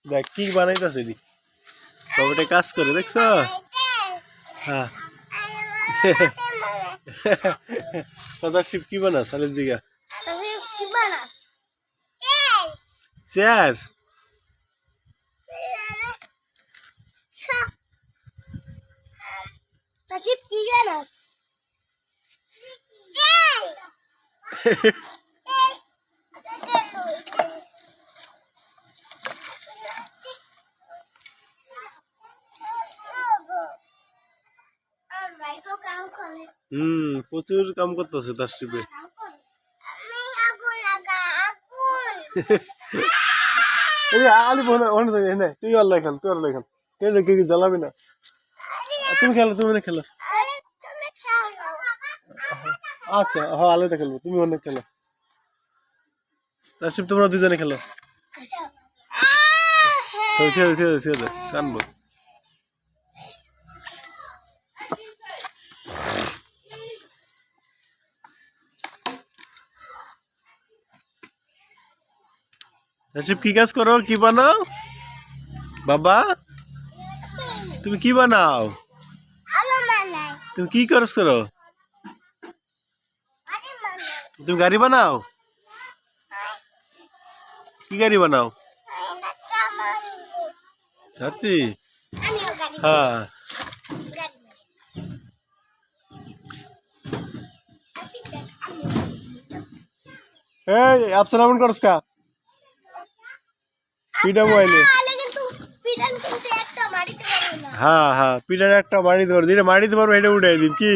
দেখ কি বানাইতেছে নি বাবাটা কাজ করে দেখছো হ্যাঁ সদাশিব কি বানাস আলের জিগা চেয়ার প্রচুর কাম করতেছে তাসরিফে আলি তুই আল্লাহ খেল তুই আল্লাহ খেল খেলে কি জ্বালাবি না তুমি খেলো তুমি অনেক খেলো আচ্ছা হ্যাঁ আলাদা খেলবো তুমি অনেক খেলো তাসরিফ তোমরা দুজনে খেলো ছেড়ে কানবো তাসরিফ কি কাজ করো কি বানাও বাবা তুমি কি বানাও তুমি কি কাজ করো তুমি গাড়ি বানাও কি গাড়ি বানাও সত্যি হ্যাঁ এই আপসা নামন করস কা পিঠা মোবাইলে হ্যাঁ হ্যাঁ পিঠার একটা মারিতে পারবো যেটা মারিতে পারবো এটা উঠাই দিন কি